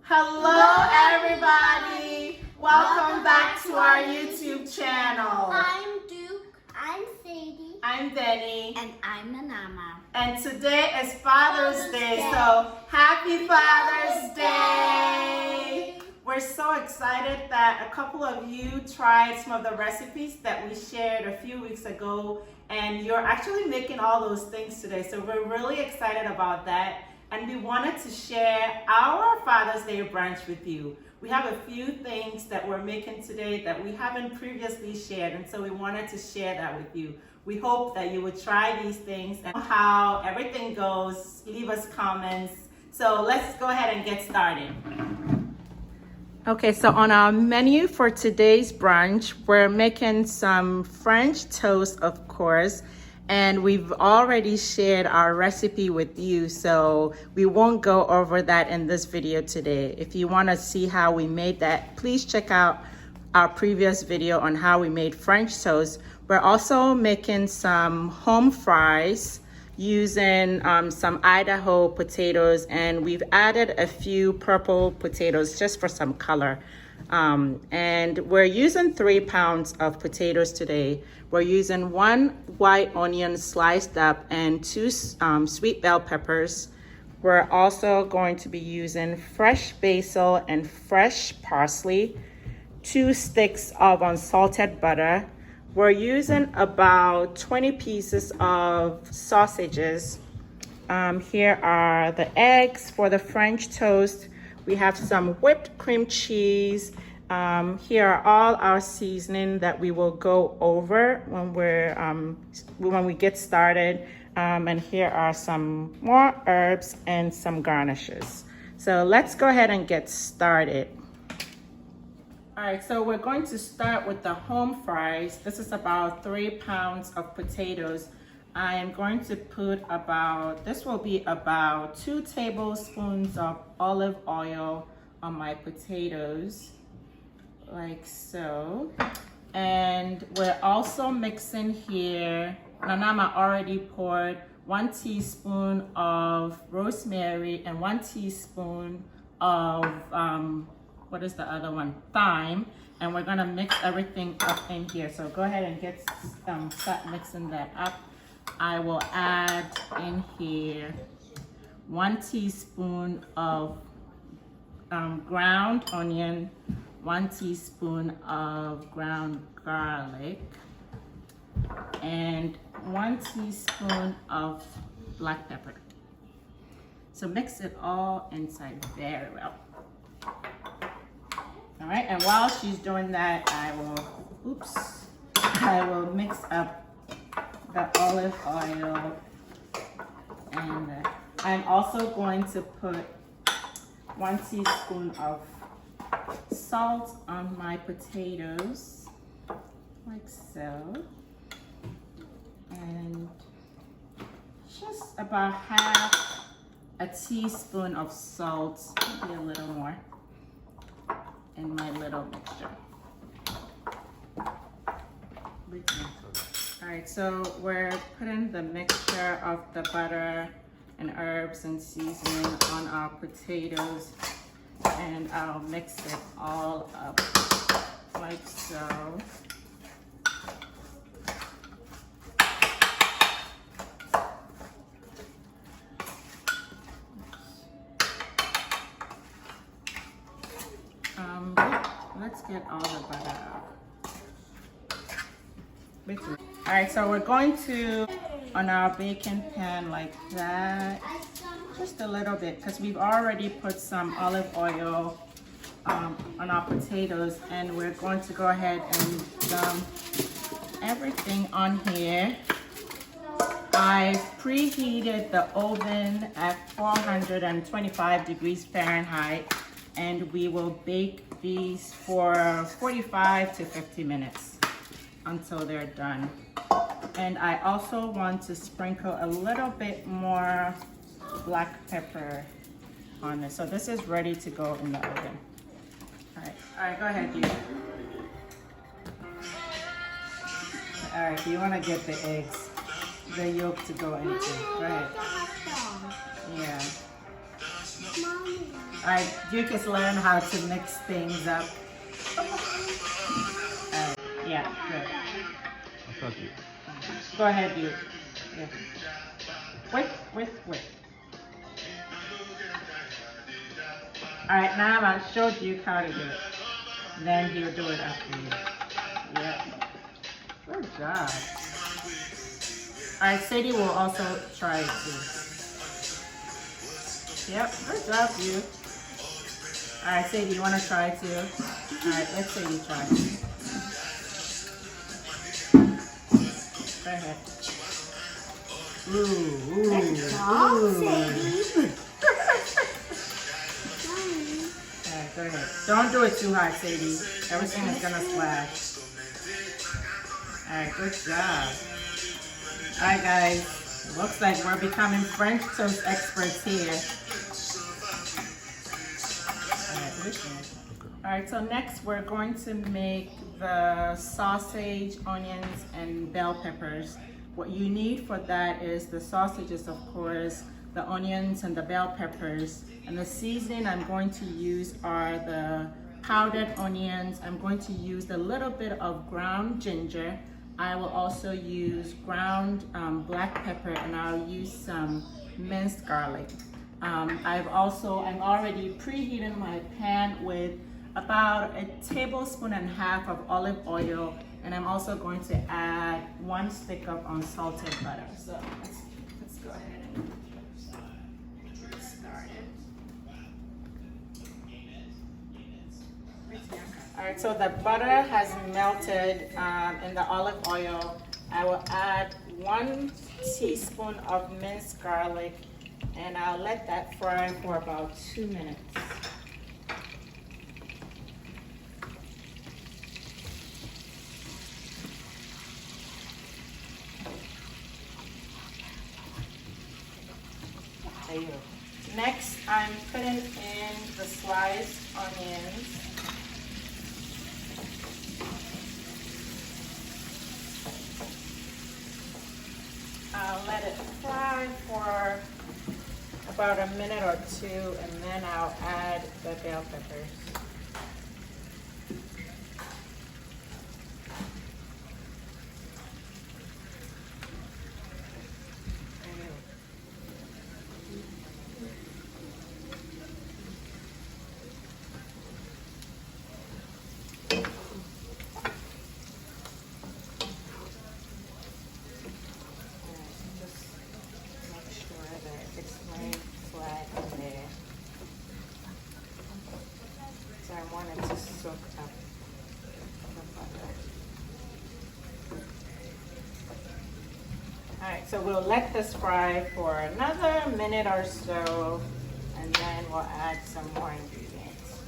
Hello everybody! Welcome back to our YouTube channel. I'm Duke. I'm Sadie. I'm Denny. And I'm Manama. And today is Father's Day, so happy Father's Day! We're so excited that a couple of you tried some of the recipes that we shared a few weeks ago, and you're actually making all those things today. So we're really excited about that. And we wanted to share our Father's Day brunch with you. We have a few things that we're making today that we haven't previously shared, and so we wanted to share that with you. We hope that you would try these things and how everything goes. Leave us comments. So let's go ahead and get started. Okay, so on our menu for today's brunch, we're making some French toast, of course. And we've already shared our recipe with you, so we won't go over that in this video today. If you want to see how we made that, please check out our previous video on how we made French toast. We're also making some home fries using some Idaho potatoes, and we've added a few purple potatoes just for some color. And we're using 3 pounds of potatoes today. We're using 1 white onion sliced up and 2 sweet bell peppers. We're also going to be using fresh basil and fresh parsley, 2 sticks of unsalted butter. We're using about 20 pieces of sausages. Here are the eggs for the French toast. We have some whipped cream cheese. Here are all our seasoning that we will go over when we get started. And here are some more herbs and some garnishes. So let's go ahead and get started. All right, so we're going to start with the home fries. This is about 3 pounds of potatoes. I am going to put this will be about 2 tablespoons of olive oil on my potatoes, like so. And we're also mixing here, Nanama already poured 1 teaspoon of rosemary and 1 teaspoon of, what is the other one? Thyme. And we're gonna mix everything up in here. So go ahead and start mixing that up. I will add in here 1 teaspoon of ground onion, 1 teaspoon of ground garlic, and 1 teaspoon of black pepper. So mix it all inside very well. All right, and while she's doing that, I will mix up the olive oil, and I'm also going to put 1 teaspoon of salt on my potatoes, like so, and just about half a teaspoon of salt, maybe a little more, in my little mixture. All right, so we're putting the mixture of the butter and herbs and seasoning on our potatoes, and I'll mix it all up like so. Let's get all the butter out. All right, so we're going to, on our baking pan like that, just a little bit, because we've already put some olive oil on our potatoes, and we're going to go ahead and dump everything on here. I preheated the oven at 425 degrees Fahrenheit, and we will bake these for 45 to 50 minutes until they're done. And I also want to sprinkle a little bit more black pepper on it. So this is ready to go in the oven. All right, go ahead, you. All right, do you want to get the eggs, the yolk to go into? Go ahead. Yeah. Mommy. Alright, Duke is learning how to mix things up. Alright, yeah, good. I thought you. Go ahead, Duke. Yeah. Wait. Alright, now I'll show Duke how to do it. Then he'll do it after you. Yeah. Good job. Alright, Sadie will also try it too. Yep, good job, you. Alright, Sadie, you want to try it too? Alright, let's Sadie try. Go ahead. Ooh. Good job, Sadie. Alright, go ahead. Don't do it too hard, Sadie. Everything is gonna splash. Alright, good job. Alright, guys. Looks like we're becoming French toast experts here. Alright, so next we're going to make the sausage, onions, and bell peppers. What you need for that is the sausages, of course, the onions and the bell peppers. And the seasoning I'm going to use are the powdered onions. I'm going to use a little bit of ground ginger. I will also use ground black pepper, and I'll use some minced garlic. I'm already preheating my pan with about 1.5 tablespoons of olive oil, and I'm also going to add 1 stick of unsalted butter. So let's go ahead and get started. All right, so the butter has melted in the olive oil. I will add 1 teaspoon of minced garlic, and I'll let that fry for about 2 minutes. There you go. Next, I'm putting in the sliced onions. I'll let it fry for about 1 minute or 2, and then I'll add the bell peppers. I want it to soak up the butter. Alright, so we'll let this fry for another minute or so, and then we'll add some more ingredients.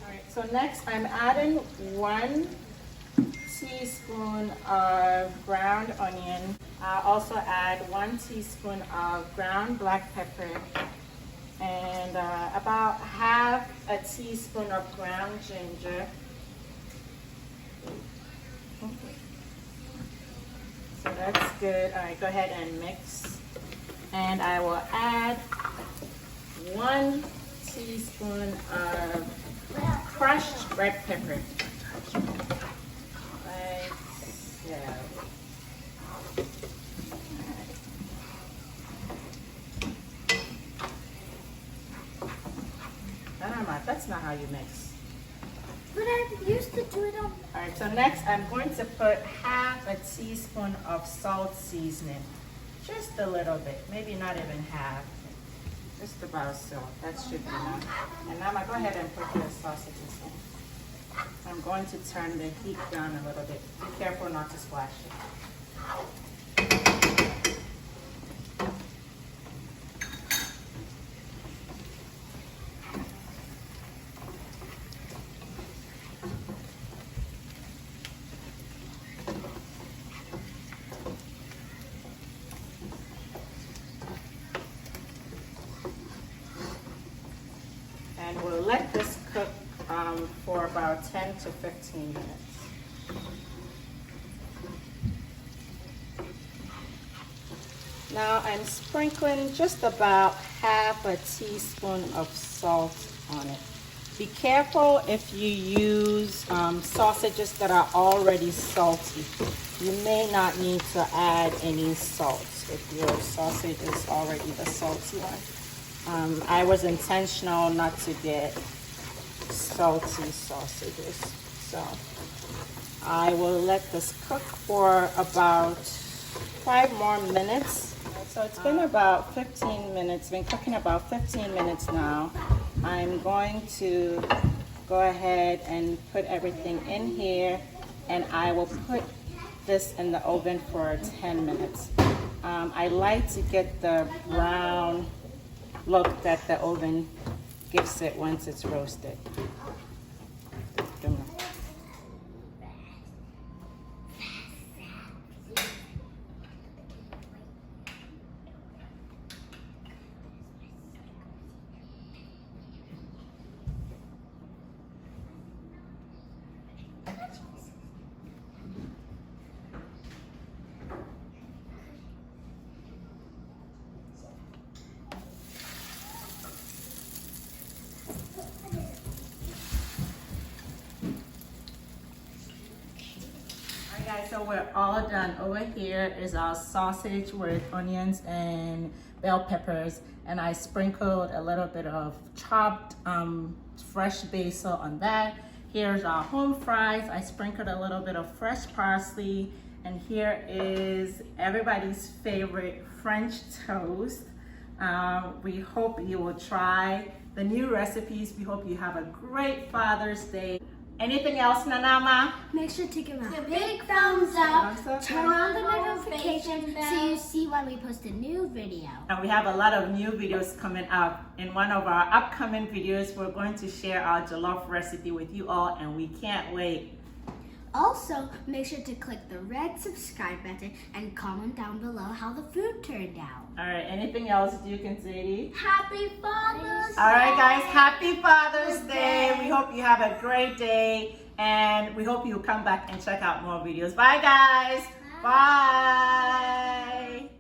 Alright, so next I'm adding 1 teaspoon of ground onion. I'll also add 1 teaspoon of ground black pepper, and about 1/2 teaspoon of ground ginger. So that's good. All right, go ahead and mix. And I will add 1 teaspoon of crushed red pepper. Like so. That's not how you mix. But I used to do it on. Alright, so next I'm going to put 1/2 teaspoon of salt seasoning. Just a little bit, maybe not even half. Just about so. That should be enough. And now I'm going to go ahead and put the sausages in. I'm going to turn the heat down a little bit. Be careful not to splash it. And we'll let this cook for about 10 to 15 minutes. Now I'm sprinkling just about 1/2 teaspoon of salt on it. Be careful if you use sausages that are already salty. You may not need to add any salt if your sausage is already the salty one. I was intentional not to get salty sausages. So I will let this cook for about 5 more minutes. So it's been about 15 minutes, been cooking about 15 minutes now. I'm going to go ahead and put everything in here, and I will put this in the oven for 10 minutes. I like to get the brown look that the oven gives it once it's roasted. Guys, so we're all done. Over here is our sausage with onions and bell peppers, and I sprinkled a little bit of chopped fresh basil on that. Here's our home fries. I sprinkled a little bit of fresh parsley, and here is everybody's favorite French toast. We hope you will try the new recipes. We hope you have a great Father's Day. Anything else, Nanama? Make sure to give a big thumbs up, turn on the notification so you see when we post a new video. And we have a lot of new videos coming up. In one of our upcoming videos, we're going to share our jollof recipe with you all, and we can't wait. Also, make sure to click the red subscribe button and comment down below how the food turned out. All right, anything else you can say? Happy Father's Day! All right, guys, happy Father's Day. We hope you have a great day, and we hope you'll come back and check out more videos. Bye, guys. Bye.